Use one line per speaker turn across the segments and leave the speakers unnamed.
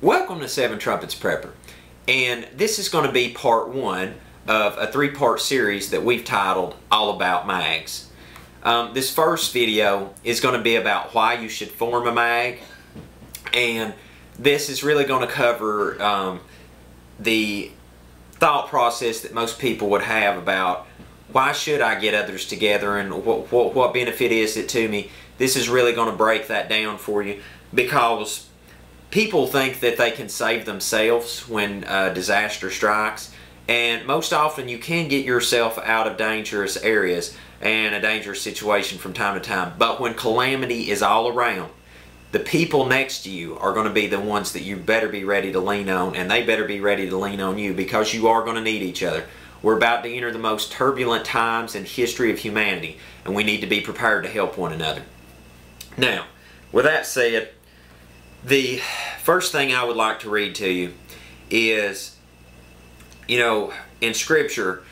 Welcome to Seven Trumpets Prepper, and this is going to be part one of a three-part series that we've titled All About MAGs. This first video is going to be about why you should form a MAG, and this is really going to cover the thought process that most people would have about why should I get others together and what benefit is it to me. This is really going to break that down for you, because people think that they can save themselves when disaster strikes, and most often you can get yourself out of dangerous areas and a dangerous situation from time to time. But when calamity is all around, the people next to you are going to be the ones that you better be ready to lean on, and they better be ready to lean on you, because you are going to need each other. We're about to enter the most turbulent times in history of humanity, and we need to be prepared to help one another. Now, with that said, the first thing I would like to read to you is, in Scripture,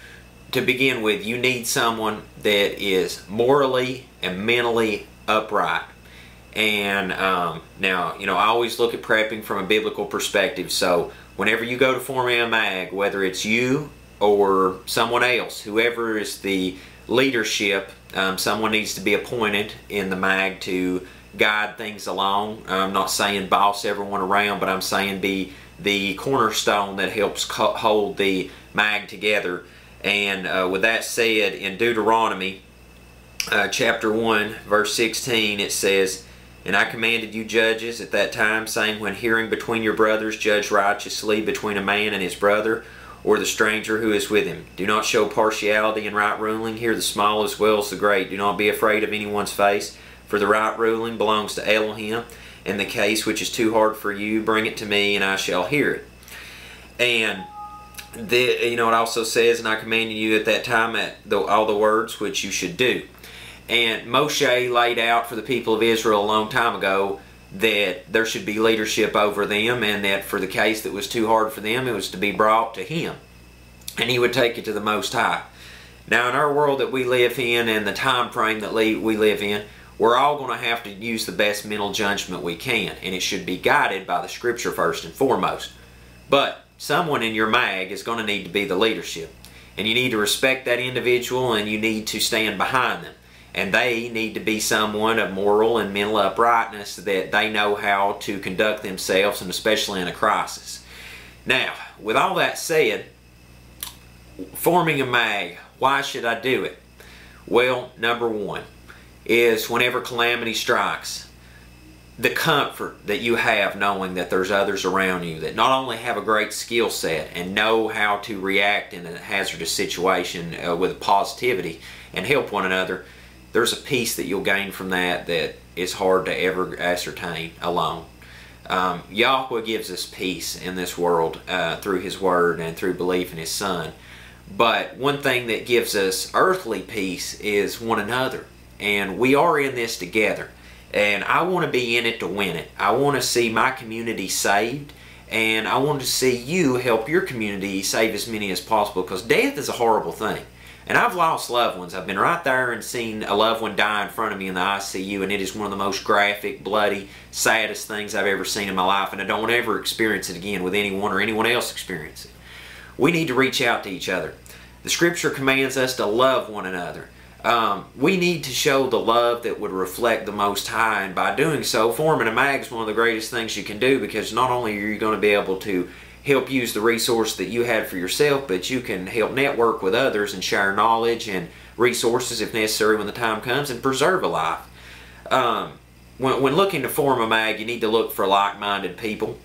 to begin with, you need someone that is morally and mentally upright. And now, I always look at prepping from a biblical perspective. So whenever you go to form a MAG, whether it's you or someone else, whoever is the leadership, someone needs to be appointed in the MAG to guide things along. I'm not saying boss everyone around, but I'm saying be the cornerstone that helps hold the MAG together. And with that said, in Deuteronomy chapter 1 verse 16, it says, "And I commanded you judges at that time, saying, when hearing between your brothers, judge righteously between a man and his brother, or the stranger who is with him. Do not show partiality in right ruling. Hear the small as well as the great. Do not be afraid of anyone's face, for the right ruling belongs to Elohim. In the case which is too hard for you, bring it to me, and I shall hear it." And it also says, "And I commanded you at that time all the words which you should do." And Moshe laid out for the people of Israel a long time ago that there should be leadership over them, and that for the case that was too hard for them, it was to be brought to him, and he would take it to the Most High. Now, in our world that we live in and the time frame that we live in, we're all going to have to use the best mental judgment we can, and it should be guided by the Scripture first and foremost. But someone in your MAG is going to need to be the leadership, and you need to respect that individual, and you need to stand behind them. And they need to be someone of moral and mental uprightness, that they know how to conduct themselves, and especially in a crisis. Now, with all that said, forming a MAG, why should I do it? Well, number one is, whenever calamity strikes, the comfort that you have knowing that there's others around you that not only have a great skill set and know how to react in a hazardous situation with positivity and help one another, there's a peace that you'll gain from that is hard to ever ascertain alone. Yahweh gives us peace in this world through His Word and through belief in His Son. But one thing that gives us earthly peace is one another. And we are in this together. And I want to be in it to win it. I want to see my community saved. And I want to see you help your community save as many as possible, because death is a horrible thing. And I've lost loved ones. I've been right there and seen a loved one die in front of me in the ICU, and it is one of the most graphic, bloody, saddest things I've ever seen in my life, and I don't want to ever experience it again with anyone or anyone else experience it. We need to reach out to each other. The Scripture commands us to love one another. We need to show the love that would reflect the Most High, and by doing so, forming a MAG is one of the greatest things you can do, because not only are you going to be able to help use the resource that you had for yourself, but you can help network with others and share knowledge and resources if necessary when the time comes, and preserve a life. When looking to form a MAG, you need to look for like-minded people,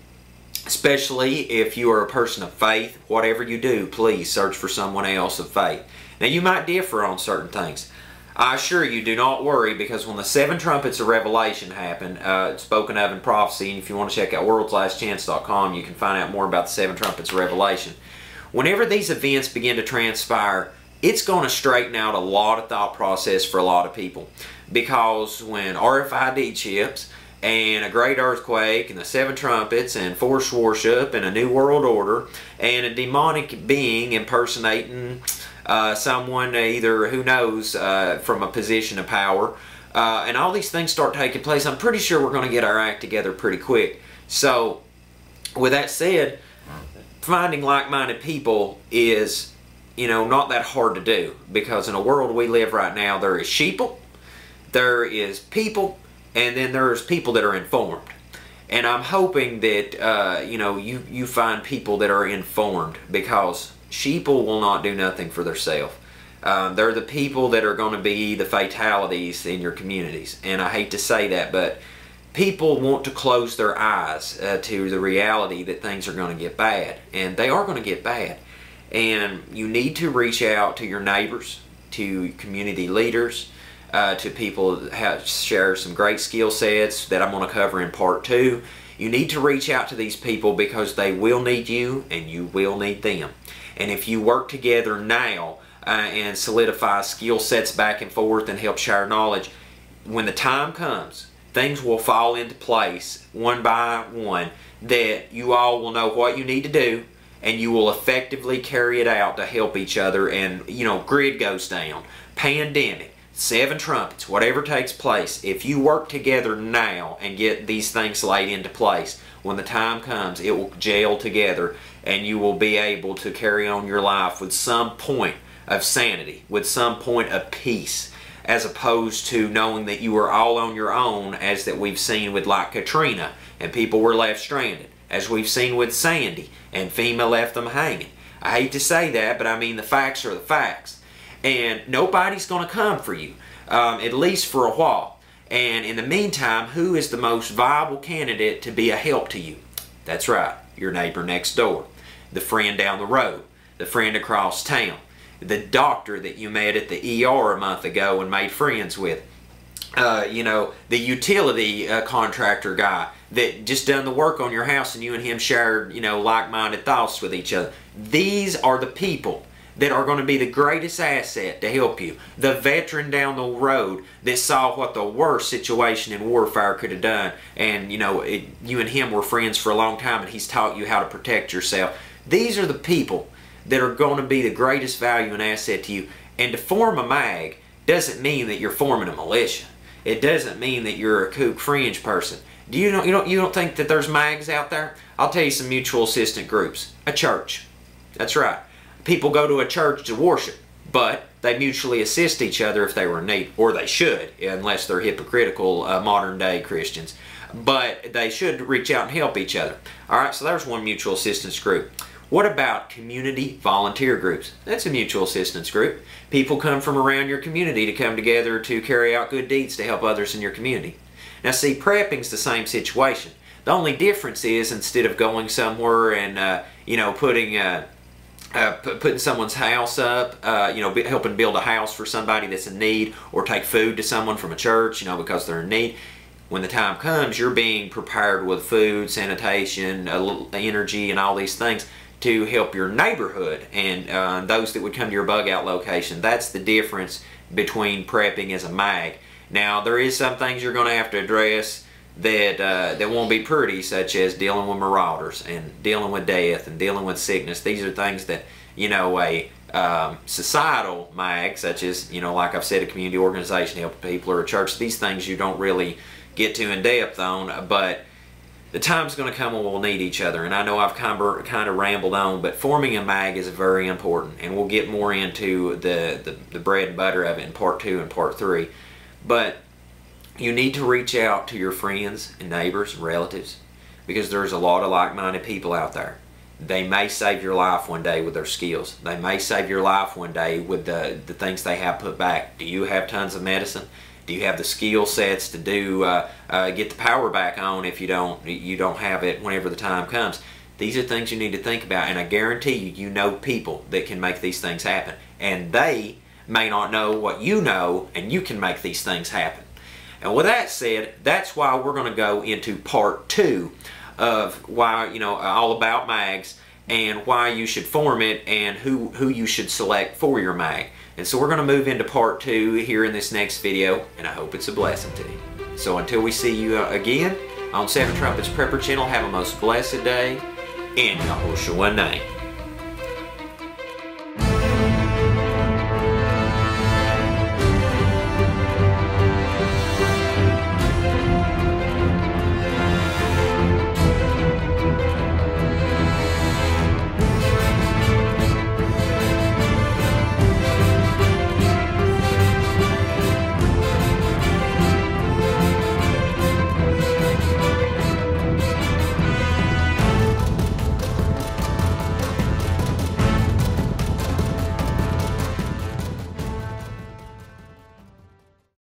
especially if you are a person of faith. Whatever you do, please search for someone else of faith. Now, you might differ on certain things. I assure you, do not worry, because when the 7 trumpets of Revelation happen, spoken of in prophecy, and if you want to check out worldslastchance.com, you can find out more about the 7 trumpets of Revelation. Whenever these events begin to transpire, it's going to straighten out a lot of thought process for a lot of people. Because when RFID chips and a great earthquake and the 7 trumpets and forced worship and a new world order and a demonic being impersonating someone, either, who knows, from a position of power, and all these things start taking place, I'm pretty sure we're going to get our act together pretty quick. So, with that said, finding like-minded people is, not that hard to do, because in a world we live right now, there is sheeple, there is people, and then there's people that are informed. And I'm hoping that you find people that are informed, because sheeple will not do nothing for themselves. They're the people that are going to be the fatalities in your communities. And I hate to say that, but people want to close their eyes to the reality that things are going to get bad. And they are going to get bad. And you need to reach out to your neighbors, to community leaders, to people that share some great skill sets that I'm going to cover in part 2. You need to reach out to these people, because they will need you and you will need them. And if you work together now and solidify skill sets back and forth and help share knowledge, when the time comes, things will fall into place one by one, that you all will know what you need to do, and you will effectively carry it out to help each other. And, grid goes down, pandemic, 7 trumpets, whatever takes place, if you work together now and get these things laid into place, when the time comes, it will gel together, and you will be able to carry on your life with some point of sanity, with some point of peace, as opposed to knowing that you are all on your own, as that we've seen with like Katrina, and people were left stranded, as we've seen with Sandy, and FEMA left them hanging. I hate to say that, but I mean, the facts are the facts. And nobody's going to come for you, at least for a while. And in the meantime, who is the most viable candidate to be a help to you? That's right, your neighbor next door, the friend down the road, the friend across town, the doctor that you met at the ER a month ago and made friends with, the utility contractor guy that just done the work on your house, and you and him shared, like-minded thoughts with each other. These are the people that are going to be the greatest asset to help you. The veteran down the road that saw what the worst situation in warfare could have done, and you and him were friends for a long time, and he's taught you how to protect yourself. These are the people that are going to be the greatest value and asset to you. And to form a MAG doesn't mean that you're forming a militia. It doesn't mean that you're a kook fringe person. You don't think that there's MAGs out there? I'll tell you some mutual assistant groups. A church. That's right. People go to a church to worship, but they mutually assist each other if they were in need, or they should, unless they're hypocritical modern day Christians. But they should reach out and help each other. Alright, so there's one mutual assistance group. What about community volunteer groups? That's a mutual assistance group. People come from around your community to come together to carry out good deeds to help others in your community. Now see, prepping's the same situation. The only difference is, instead of going somewhere and putting someone's house up, helping build a house for somebody that's in need, or take food to someone from a church, because they're in need. When the time comes, you're being prepared with food, sanitation, energy, and all these things to help your neighborhood and those that would come to your bug out location. That's the difference between prepping as a MAG. Now, there is some things you're going to have to address that won't be pretty, such as dealing with marauders and dealing with death and dealing with sickness. These are things that, a societal MAG, such as, like I've said, a community organization helping people, or a church, these things you don't really get to in depth on, but the time's going to come when we'll need each other. And I know I've kind of rambled on, but forming a MAG is very important, and we'll get more into the bread and butter of it in part 2 and part 3. But you need to reach out to your friends and neighbors and relatives, because there's a lot of like-minded people out there. They may save your life one day with their skills. They may save your life one day with the things they have put back. Do you have tons of medicine? Do you have the skill sets to get the power back on if you don't have it whenever the time comes? These are things you need to think about, and I guarantee you, you know people that can make these things happen. And they may not know what you know, and you can make these things happen. And with that said, that's why we're going to go into part 2 of why, all about MAGs and why you should form it and who you should select for your MAG. And so we're going to move into part 2 here in this next video, and I hope it's a blessing to you. So until we see you again on Seven Trumpets Prepper Channel, have a most blessed day in Yahushua's name.